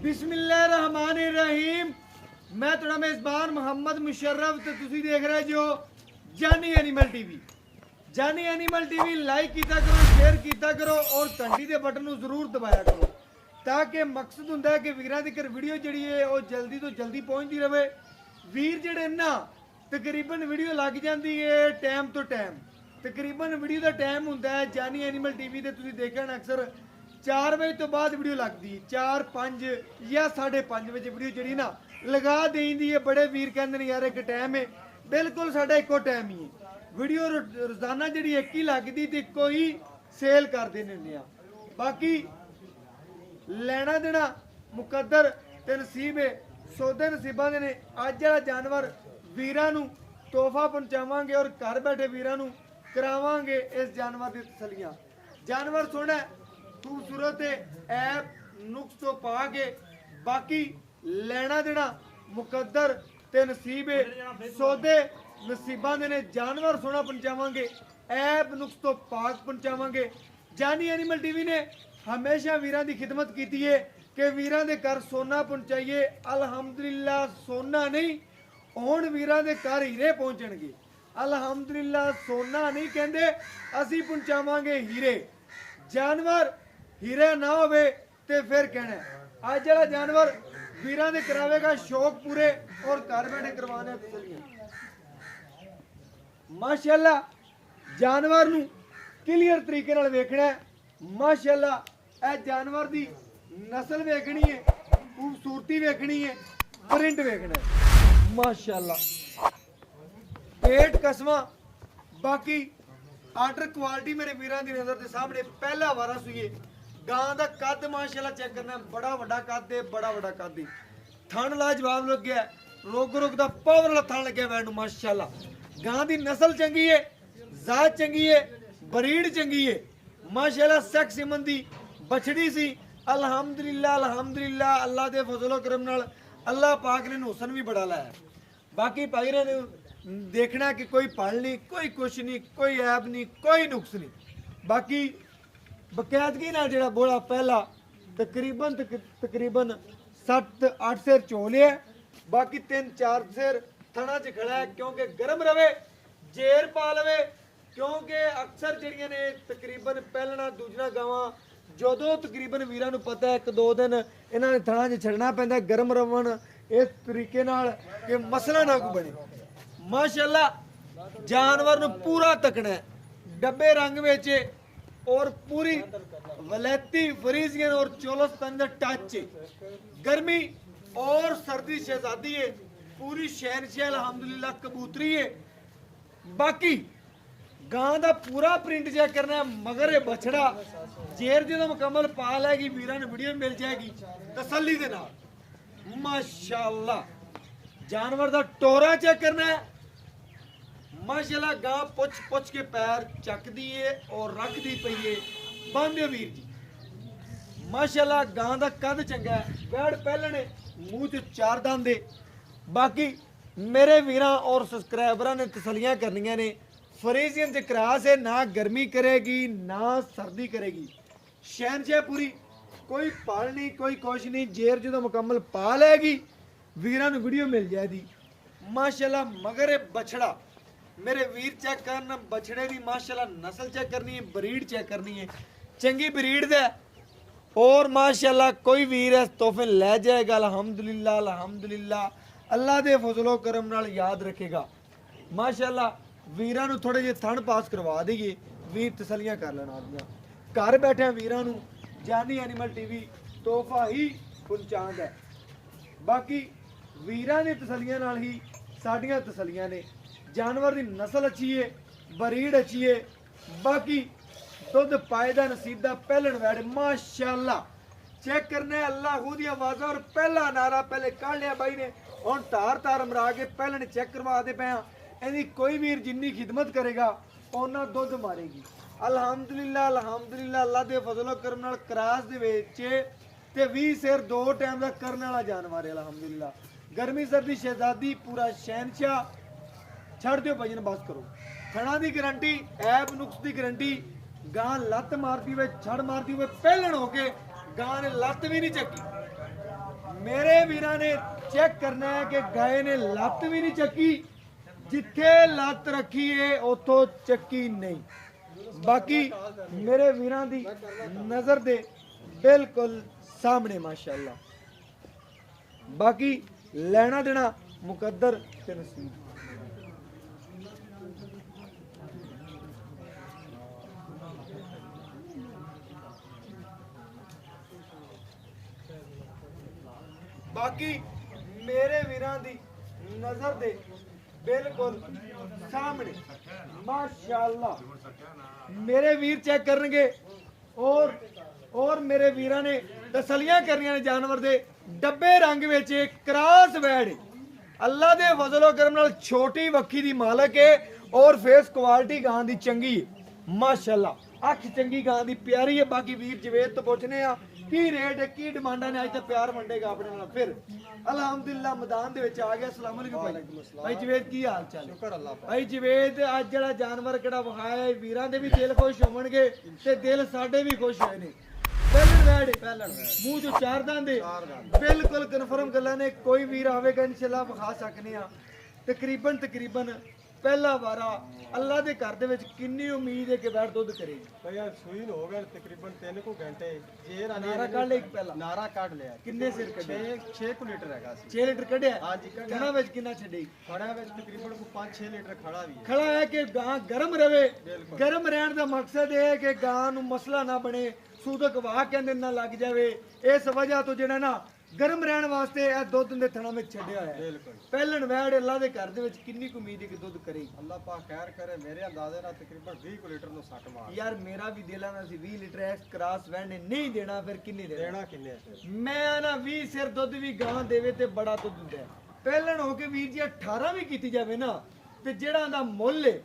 बिस्मिल्लाहिर्रहमानिर्रहीम। मैं थोड़ा मेज़बान मोहम्मद मुशर्रफ तो तुसी देख रहे जो जानी एनिमल टीवी। जानी एनिमल टीवी लाइक किया करो, शेयर किया करो और घंटी के बटन को जरूर दबाया करो ताकि मकसद होंगे कि वीरां तक वीडियो जी है वो जल्दी तो जल्दी पहुँचती रहे। वीर जड़े ना तकरीबन वीडियो लग जाती है टाइम तो टाइम, तकरीबन वीडियो का टाइम होंगे जानी एनिमल टीवी से तुसीं देखा अक्सर 4 बजे तो बाद वीडियो लगती 4, 5 या 5:30 बजे वीडियो जी ना लगा देंदी है। बड़े वीर कहते यार एक टाइम है, बिल्कुल साढ़ा एको टाइम ही है। वीडियो रोजाना जी एक ही लगती तो एको ही सेल कर देने। बाकी लेना देना मुकद्दर ते नसीब है, सौदे नसीबा दे ने। अज वाला जानवर वीरां नूं तोहफा पहुंचावांगे और घर बैठे वीरां नूं करावांगे इस जानवर दी तसल्लियां। जानवर सोहना खूबसूरत ऐप नुक्स तो पा के बाकी लेना देना मुकद्दर ते नसीब है, सौदे नसीबा दे ने। जानवर सोना पहुंचावांगे, ऐप नुक्स तो पाक पहुंचावांगे। जानी एनिमल टीवी ने हमेशा वीरां दी खिदमत की है कि वीरां दे घर सोना पहुंचाइए। अल्हम्दुलिल्लाह सोना नहीं हुण वीरां दे घर हीरे पहुंचणगे। अल्हम्दुलिल्लाह सोना नहीं कहंदे, असीं पहुंचावांगे हीरे। जानवर हीरे ना होवे ते फिर कहना अज वाला जानवर वीरां दे करावेगा शौक पूरे और घर बैठे करवाने तसल्लियां। माशाअल्लाह जानवर नूं क्लीयर तरीके नाल वेखना है। माशाअल्लाह ए जानवर दी नस्ल वेखनी है, खूबसूरती वेखनी है, प्रिंट वेखना है। माशाअल्लाह पेट कसमा बाकी आर्डर क्वालिटी मेरे वीरां दी नज़र के सामने पहला वारा सुइए। गां दा कद माशाअल्लाह चेक करना, बड़ा वड्डा कद है, बड़ा वड्डा कद है। थन लाजवाब लग गया, रोग रोग दा पावर वाला थन लग गया वैन माशाअल्लाह। गां दी नस्ल चंगी है, जात चंगी है, ब्रीड चंगी है माशाअल्लाह। सेक्स सिमन दी बछड़ी सी। अल्हम्दुलिल्लाह अल्हम्दुलिल्लाह अल्लाह दे फजलो करम नाल अल्लाह पाक ने हुसन भी बड़ा लाया। बाकी भाईरे ने देखना कि कोई पल नहीं, कोई कुछ नहीं, कोई ऐब नहीं, कोई नुक्स नहीं। बाकी बकायदगी ना जो बोला पहला तकरीबन 7-8 सेर चोले है, बाकी 3-4 सेर थना च खड़ा है क्योंकि गर्म रवे, जेर पा लवे। क्योंकि अक्सर जड़ियां ने तकरीबन पहलना दूजना गावां जो तकरीबन वीरां नूं पता है 1-2 दिन इन्हां ने थना च छड़ना पैंदा गर्म रवन इस तरीके नाल कि मसला ना कोई बने। माशाअल्लाह जानवर नूं पूरा तकना है, डब्बे रंग विच और पूरी वलैती फ्रीजियन और चोलोस्तान दा टच है। गर्मी और सर्दी शहजादी है, पूरी शहनशाह अल्हम्दुलिल्लाह कबूतरी है। बाकी गां दा पूरा प्रिंट चेक करना है, मगर बछड़ा जेर जो मुकम्मल पा लैगी वीरां नूं वीडियो मिल जाएगी तसल्ली दे नाल। माशाअल्लाह जानवर दा टोरा चेक करना है। माशाअल्लाह गां पुछ के पैर चकदी है और रखदी पई है बांधे वीर जी। माशाअल्लाह गां दा कद चंगा है, बैड़ पहलने मुंह च 4 दंद है। बाकी मेरे वीरां और सबसक्राइबरां ने तसल्लियां करनियां ने, फ्रीजियन च क्रास है, ना गर्मी करेगी ना सर्दी करेगी। शहनशाह पूरी, कोई पल नहीं, कोई कुछ नहीं। जेर जो मुकम्मल पा लेगी वीरां नूं वीडियो मिल जाएगी माशाअल्लाह। मगर बछड़ा मेरे वीर चेक करना, बछड़े की माशाअल्लाह नस्ल चेक करनी है, ब्रीड चेक करनी है, चंगी ब्रीड दे और माशाअल्लाह कोई वीर है तोहफे ले जाएगा। अल्हम्दुलिल्लाह अल्हम्दुलिल्लाह अल्लाह दे फजलो करम नाल याद रखेगा। माशाअल्लाह वीरां नूं थोड़े जे थन पास करवा दईए, वीर तसल्लियां कर लेना आदियां। घर बैठे वीरां नूं जानी एनिमल टीवी तोहफा ही पहुंचांदा है। बाकी वीरां दी तसल्लियां नाल ही साडियां तसल्लियां ने। जानवर की नस्ल अच्छी है, ब्रीड अच्छी है। बाकी दुध पायदा नसीबा पहलन वैड़ माशाअल्लाह चेक करने अल्लाह खुद ही आवाज़ और पहला नारा पहले कढ़ लिया बाई ने। हुण तार मरा के पहलन चेक करवा दे पे। इहदी कोई वीर जिन्नी खिदमत करेगा उन्ना दुध मारेगी। अल्हम्दुलिल्लाह अल्हम्दुलिल्लाह अल्लाह दे फजलो करम नाल क्रास दे विच ते 20 सेर 2 टाइम दा करने वाला जानवर है अल्हम्दुलिल्लाह। गर्मी सर्दी शहजादी पूरा शहनशाह। छड़ दो भजन बस करो। थना की गारंटी, ऐब नुक्स की गारंटी। गां लत्त मारती हुए छड़ मारती हुए पहलन होके गां ने लत्त भी नहीं चकी। मेरे वीरा ने चेक करना है कि गाय ने लत भी नहीं चक्की, जिथे लत रखी है उतो चक्की नहीं। बाकी मेरे वीरा दी नजर दे बिल्कुल सामने माशाअल्लाह। बाकी लेना देना मुकद्दर ते नसीब। बाकी मेरे वीरां दी नजर दे बिल्कुल सामने माशाअल्लाह मेरे वीर चेक करनगे और मेरे वीरां ने तसलियां करनियां ने जानवर दे डब्बे रंग विच क्रॉस वैड अल्लाह दे फजलो करम नाल छोटी वक्खी दी मालक है और फेस क्वालिटी गां दी चंगी है माशाअल्लाह। अख चंगी गां दी प्यारी है। बाकी वीर जवेद तो पुछने आ की रेट है की डिमांडा ने अज तक प्यार वंडेगा अपने नाल फिर अल्हम्दुलिल्लाह मैदान दे विच आ गया। अस्सलाम वालेकुम भाई जवेद की हाल चाल शुक्र अल्लाह भाई जवेद अज जेड़ा जानवर केड़ा वखाया वीरां दे भी दिल खुश होवणगे ते दिल साडे भी खुश होए ने। पहलन मुंह जो चार दांदे बिल्कुल कन्फर्म गल्लां ने कोई वीर आवेगा इंशाअल्लाह वखा सकने आ। तकरीबन पहला वारा अल्लाह दे घर दे विच किन्नी उम्मीद है कि बैठ दुध करेगी भाई यार सुई हो गए तकरीबन 3 घंटे जेर आने नारा काट ले पहला नारा काट लिया किन्ने सिर कढे 6 लीटर हैगा 6 लीटर कढया हां जी खड़ा विच किन्ना छड्डी खड़ा विच तकरीबन को 5-6 लीटर खड़ा भी है। खड़ा है कि गां गर्म रवे गर्म रहन दा मकसद है कि गां नु मसला ना बने सूदक वाह कहंदे ना लग जावे। इस वजह तो जेड़ा ना गर्म रहन वास्ते ए दुध दे थणा में छड्डिया होया बिल्कुल पहलन वैड़ अल्लाह दे घर दे विच किन्नी कुछ उम्मीद है कि दुध करेगी अल्लाह पाक खैर करे। मेरे अंदाजे नाल तकरीबन 20 लीटर नु सट मार यार मेरा भी दिल ना सी 20 लीटर एक्स क्रॉस वैड़ ने नहीं देना फिर किन्नी देना किन्ने फिर मैं ना 20 सिर दुध भी गां देवे ते बड़ा दुध दिंदा पहलन हो के वीर जी 18 भी कीती जावे ना ते जेड़ा दा मुੱਲ है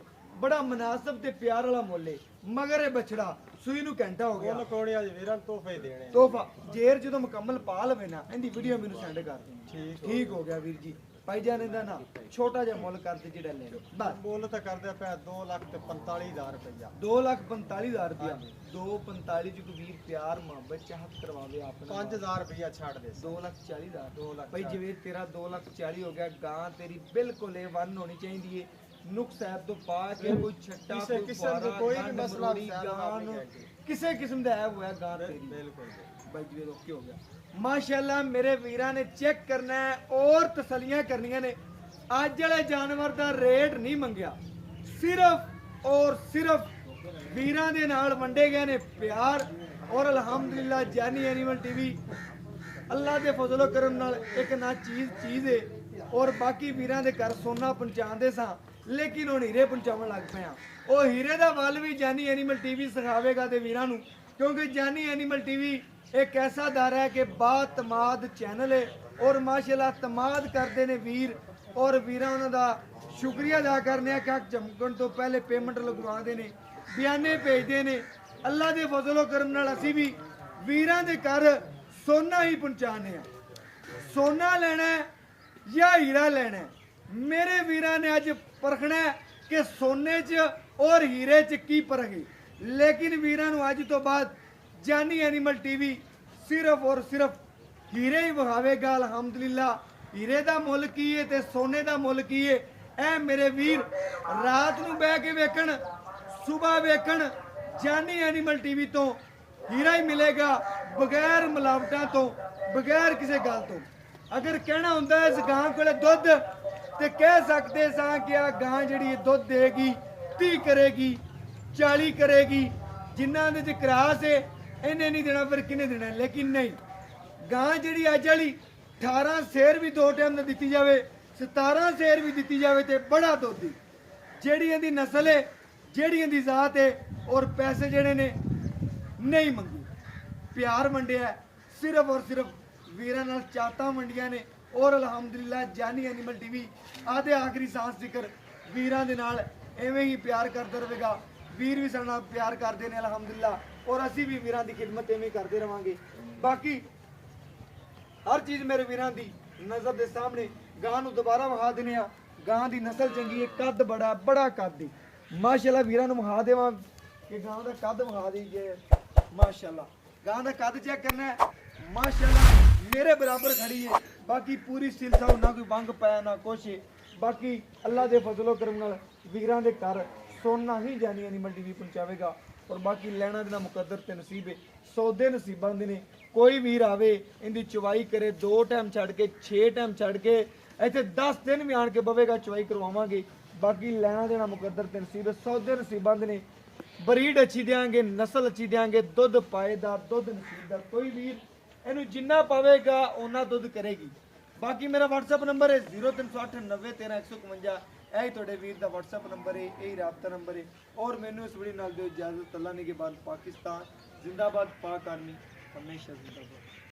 बड़ा मुनासिब ते प्यार वाला मुੱਲ है मगर ये बछड़ा सूई नु घंटा हो गया कोणी आज वीरां तोहफे देने तोहफा जेर ਜਦੋਂ मुकम्मल पा लवे ना इंदी वीडियो मेनू सेंड कर दे ठीक हो गया वीर जी भाई जान इंदा ना छोटा जिहा मुੱਲ कर दे जेड़ा लेना बस ਮੁੱਲ ਤਾਂ ਕਰਦੇ ਪਿਆ 2,45,000 ਰੁਪਇਆ 2,45,000 रुपया 245 ਚ ਕੋਈ ਵੀਰ ਪਿਆਰ ਮੁਹੱਬਤ ਚਾਹਤ ਕਰਵਾਵੇ ਆਪਣਾ 5,000 ਰੁਪਇਆ ਛੱਡ ਦੇ 2,40,000 2 ਲੱਖ ਭਾਈ ਜਿਵੇਂ ਤੇਰਾ 2,40,000 ਹੋ ਗਿਆ ਗਾਂ ਤੇਰੀ ਬਿਲਕੁਲ A1 ਹੋਣੀ ਚਾਹੀਦੀ ਏ ਨੁਕਸ ਸਾਹਿਬ ਤੋਂ ਪਾ ਕੇ ਕੋਈ ਛੱਟਾ ਕੋਈ ਵੀ ਮਸਲਾ ਕਿਸੇ ਕਿਸਮ ਦਾ ਹੈ ਹੋਇਆ ਗਾਂ ਤੇਰੀ ਬਿਲਕੁਲ ਭਾਈ ਜਿਵੇਂ ਓਕੇ ਹੋ ਗਿਆ ਮਾਸ਼ਾਅੱਲਾ। ਮੇਰੇ ਵੀਰਾਂ ਨੇ ਚੈੱਕ ਕਰਨਾ ਹੈ ਔਰ ਤਸੱਲੀਆਂ ਕਰਨੀਆਂ ਨੇ। ਅੱਜ ਵਾਲੇ ਜਾਨਵਰ ਦਾ ਰੇਟ ਨਹੀਂ ਮੰਗਿਆ ਸਿਰਫ ਔਰ ਸਿਰਫ ਵੀਰਾਂ ਦੇ ਨਾਲ ਵੰਡੇ ਗਏ ਨੇ ਪਿਆਰ ਔਰ ਅਲਹਮਦੁਲਿल्लाह ਜਾਨੀ ਐਨੀਮਲ ਟੀਵੀ अल्लाह के फजलो करम नाल एक ना चीज़ है और बाकी वीरां दे घर सोना पहुंचाते सा लेकिन हुण हीरे पहुंचावन लग पे वो हीरे दा वल भी जानी एनीमल टीवी सिखावेगा ते वीरां नूं क्योंकि जानी एनीमल टीवी एक ऐसा दायरा है कि बातमाद चैनल है और माशाल्लाह तमाद करते ने वीर और वीरां उन्हां दा शुक्रिया अदा करने कि चमकण तो पहले पेमेंट लगवाते ने बयाने भेजते ने अल्लाह के फजलो करम नाल असीं भी वीरां दे घर सोना ही पहुंचाने सोना लेना है या हीरा लेना है। मेरे वीरा ने अज परखना है कि सोने च और हीरे च की परख है लेकिन वीरा नूं अज तो बाद जानी एनीमल टीवी सिर्फ और सिर्फ हीरे ही विखावेगा। अल्हम्दुलिल्लाह हीरे दा मुल की है ते सोने दा मुल की है ऐ मेरे वीर रात नूं बैठ के वेखण सुबह वेखण जानी एनीमल टीवी तो हीरा ही मिलेगा बगैर मिलावटां तो बगैर किसी गल तो। अगर कहना हुंदा इस गां कोले दुध ते कह सकते सां कि आ गां जिहड़ी दुध देगी 30 करेगी 40 करेगी जिन्हां दे च क्रास है इन्हें नहीं देना फिर किन्ने देना। लेकिन नहीं गां जिहड़ी अज वाली 18 सेर भी 2 टाइम दित्ती जावे 17 सेर भी दित्ती जावे ते बड़ा दुध दी जिहड़ी इहदी नस्ल है जिहड़ी इहदी जात है और पैसे जिहड़े ने नहीं मंगी प्यार वंडिया सिर्फ और सिर्फ वीरां नाल चाहतां वंडियां ने और अल्हम्दुलिल्लाह जानी एनीमल टीवी आधे आखिरी सांस जिक्र वीरां दे नाल एवें ही प्यार करदा रहेगा। वीर भी साडे नाल प्यार करदे ने अल्हम्दुलिल्लाह और असीं भी वीरां दी खिदमत एवें करदे रहांगे। बाकी हर चीज़ मेरे वीरां दी नज़र दे सामने गां नूं दोबारा विखा दिंदे आ। गां दी नस्ल चंगी है कद बड़ा कद है माशाअल्लाह वीरां नूं विखा देवां कि गां दा कद विखा दईए माशाअल्लाह गां दा कद चेक करना है माशाअल्लाह ਮੇਰੇ ਬਰਾਬਰ ਖੜੀ ਹੈ ਬਾਕੀ ਪੂਰੀ ਸਿਲਸਾ ਨਾ ਕੋਈ ਵੰਗ ਪਾਇਆ ਨਾ ਕੁਛ ਹੈ। ਬਾਕੀ ਅੱਲਾ ਦੇ ਫਜ਼ਲੋ ਕਰਮ ਨਾਲ ਵੀਰਾਂ ਦੇ ਘਰ ਸੋਨਾ ਹੀ ਜਾਨੀਆਂ ਨਹੀਂ ਮੰਡੀ ਵੀ ਪਹੁੰਚਾਵੇਗਾ ਔਰ ਬਾਕੀ ਲੈਣਾ ਦੇਣਾ ਮੁਕੱਦਰ ਤੇ ਨਸੀਬ ਹੈ ਸੌਦੇ ਨਸੀਬਾਂ ਦੇ ਨੇ ਕੋਈ ਵੀਰ ਆਵੇ ਇਹਦੀ ਚਵਾਈ ਕਰੇ 2 ਟਾਈਮ ਛੱਡ ਕੇ 6 ਟਾਈਮ ਛੱਡ ਕੇ ਇੱਥੇ 10 ਦਿਨ ਵੀ ਆਣ ਕੇ ਬਵੇਗਾ ਚਵਾਈ ਕਰਵਾਵਾਂਗੇ ਬਾਕੀ ਲੈਣਾ ਦੇਣਾ ਮੁਕੱਦਰ ਤੇ ਨਸੀਬ ਹੈ ਸੌਦੇ ਨਸੀਬਾਂ ਦੇ ਨੇ ਬਰੀਡ ਅੱਛੀ ਦੇਾਂਗੇ ਨਸਲ ਅੱਛੀ ਦੇਾਂਗੇ ਦੁੱਧ ਪਾਏਦਾਰ ਦੁੱਧ ਨਸੀਬਦਾਰ ਕੋਈ ਵੀਰ ਇਹਨੂੰ ਜਿੰਨਾ ਪਾਵੇਗਾ ਉਹਨਾਂ ਦੁੱਧ ਕਰੇਗੀ ਬਾਕੀ ਮੇਰਾ WhatsApp ਨੰਬਰ ਹੈ 0308 90 13 151 ਇਹ ਹੀ ਤੁਹਾਡੇ ਵੀਰ ਦਾ WhatsApp ਨੰਬਰ ਹੈ ਇਹ ਹੀ ਰਾਬਤਾ ਨੰਬਰ ਹੈ ਔਰ ਮੈਨੂੰ ਇਸ ਵੀਡੀਓ ਨਾਲ ਦਿਓ ਇਜਾਜ਼ਤ ਅੱਲਾ ਨੇ ਕੇ ਬਾਅਦ ਪਾਕਿਸਤਾਨ ਜ਼ਿੰਦਾਬਾਦ ਪਾਕ ਆਰਮੀ ਹਮੇਸ਼ਾ ਜ਼ਿੰਦਾਬਾਦ